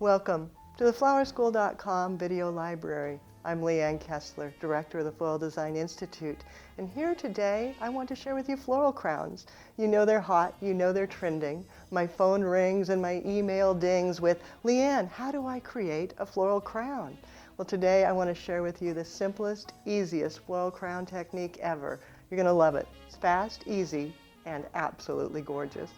Welcome to the flowerschool.com video library. I'm Leanne Kessler, Director of the Floral Design Institute, and here today I want to share with you floral crowns. You know they're hot, you know they're trending. My phone rings and my email dings with, Leanne, how do I create a floral crown? Well, today I want to share with you the simplest, easiest floral crown technique ever. You're going to love it. It's fast, easy, and absolutely gorgeous.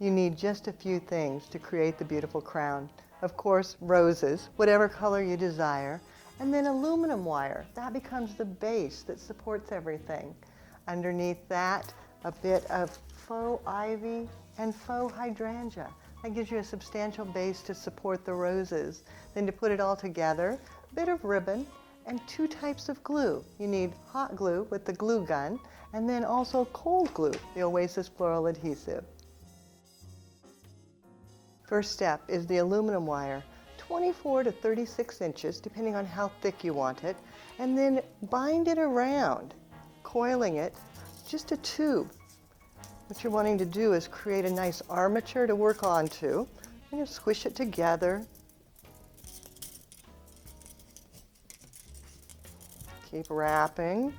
You need just a few things to create the beautiful crown. Of course, roses, whatever color you desire, and then aluminum wire. That becomes the base that supports everything. Underneath that, a bit of faux ivy and faux hydrangea. That gives you a substantial base to support the roses. Then to put it all together, a bit of ribbon and two types of glue. You need hot glue with the glue gun, and then also cold glue, the Oasis Floral Adhesive. First step is the aluminum wire, 24 to 36 inches, depending on how thick you want it, and then bind it around, coiling it, just a tube. What you're wanting to do is create a nice armature to work onto, and you squish it together. Keep wrapping,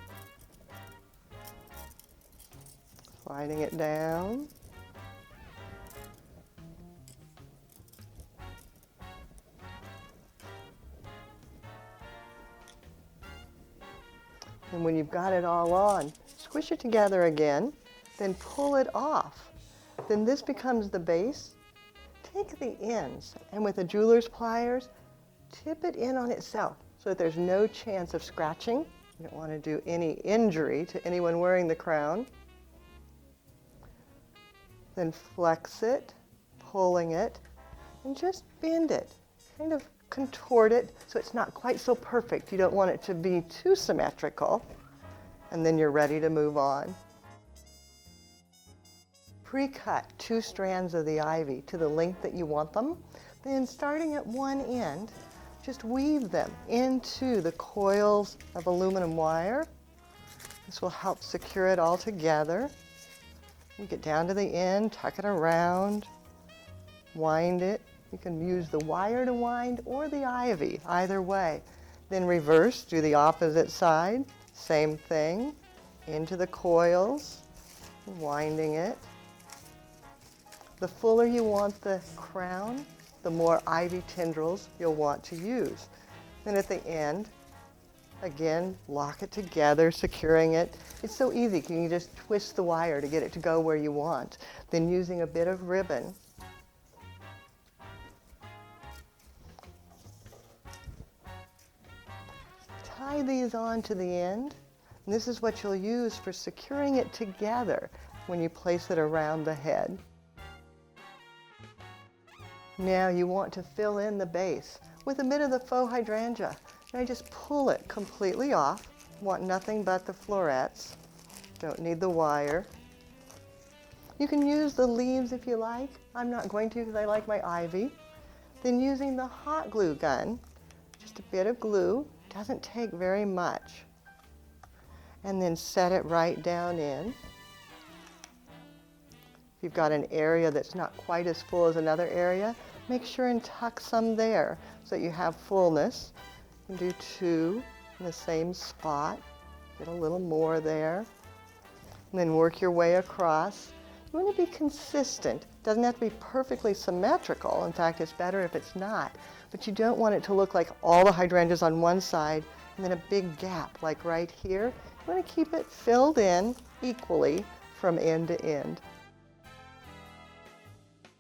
sliding it down. And when you've got it all on, squish it together again, then pull it off. Then this becomes the base. Take the ends and with the jeweler's pliers, tip it in on itself so that there's no chance of scratching. You don't want to do any injury to anyone wearing the crown. Then flex it, pulling it, and just bend it. Kind of contort it so it's not quite so perfect. You don't want it to be too symmetrical. And then you're ready to move on. Pre-cut 2 strands of the ivy to the length that you want them. Then starting at one end, just weave them into the coils of aluminum wire. This will help secure it all together. You get down to the end, tuck it around, wind it. You can use the wire to wind or the ivy, either way. Then reverse, do the opposite side. Same thing, into the coils, winding it. The fuller you want the crown, the more ivy tendrils you'll want to use. Then at the end, again, lock it together, securing it. It's so easy, you can just twist the wire to get it to go where you want. Then using a bit of ribbon, tie these on to the end. And this is what you'll use for securing it together when you place it around the head. Now you want to fill in the base with a bit of the faux hydrangea. And I just pull it completely off. Want nothing but the florets. Don't need the wire. You can use the leaves if you like. I'm not going to because I like my ivy. Then using the hot glue gun, just a bit of glue. Doesn't take very much. And then set it right down in. If you've got an area that's not quite as full as another area, make sure and tuck some there so that you have fullness. You can do 2 in the same spot. Get a little more there. And then work your way across. You want to be consistent. It doesn't have to be perfectly symmetrical. In fact, it's better if it's not. But you don't want it to look like all the hydrangeas on one side and then a big gap like right here. You want to keep it filled in equally from end to end.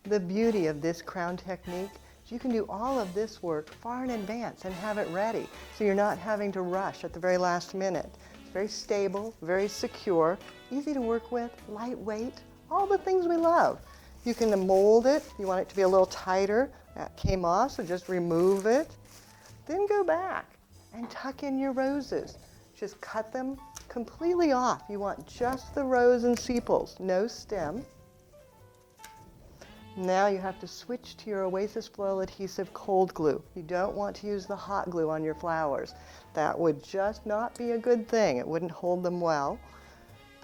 The beauty of this crown technique is you can do all of this work far in advance and have it ready, so you're not having to rush at the very last minute. It's very stable, very secure, easy to work with, lightweight, all the things we love. You can mold it. You want it to be a little tighter. That came off, so just remove it. Then go back and tuck in your roses. Just cut them completely off. You want just the rose and sepals, no stem. Now you have to switch to your Oasis Floral Adhesive cold glue. You don't want to use the hot glue on your flowers. That would just not be a good thing. It wouldn't hold them well.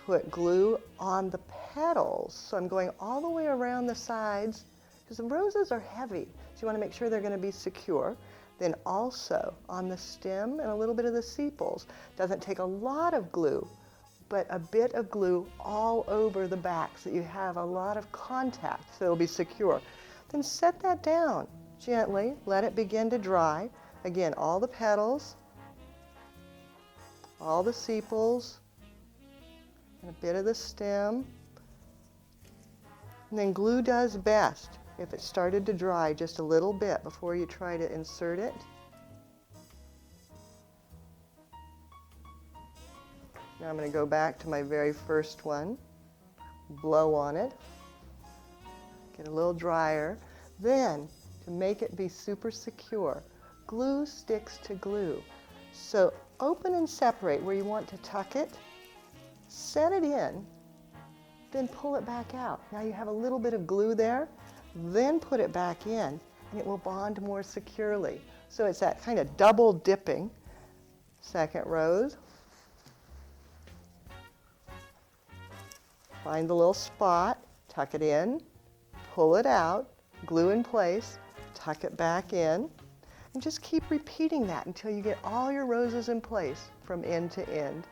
Put glue on the petals. So I'm going all the way around the sides because the roses are heavy, so you want to make sure they're going to be secure. Then also on the stem and a little bit of the sepals. Doesn't take a lot of glue, but a bit of glue all over the back so that you have a lot of contact so it'll be secure. Then set that down gently, let it begin to dry. Again, all the petals, all the sepals, and a bit of the stem. And then glue does best if it started to dry just a little bit before you try to insert it. Now I'm going to go back to my very first one, blow on it, get a little drier. Then, to make it be super secure, glue sticks to glue. So open and separate where you want to tuck it, set it in, then pull it back out. Now you have a little bit of glue there, then put it back in, and it will bond more securely. So it's that kind of double dipping. Second rose. Find the little spot, tuck it in, pull it out, glue in place, tuck it back in, and just keep repeating that until you get all your roses in place from end to end.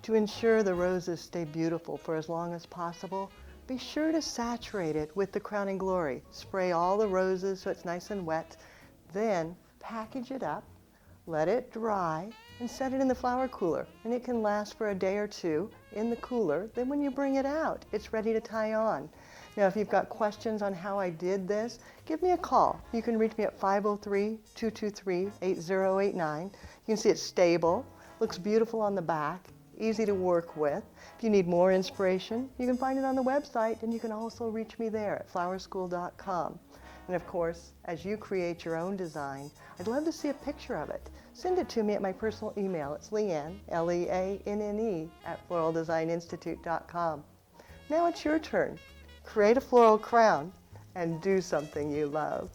To ensure the roses stay beautiful for as long as possible, be sure to saturate it with the Crowning Glory. Spray all the roses so it's nice and wet, then package it up, let it dry, and set it in the flower cooler. And it can last for a day or two in the cooler. Then when you bring it out, it's ready to tie on. Now, if you've got questions on how I did this, give me a call. You can reach me at 503-223-8089. You can see it's stable, looks beautiful on the back, easy to work with. If you need more inspiration, you can find it on the website, and you can also reach me there at flowerschool.com. And of course, as you create your own design, I'd love to see a picture of it. Send it to me at my personal email. It's Leanne, Leanne, at floraldesigninstitute.com. Now it's your turn. Create a floral crown and do something you love.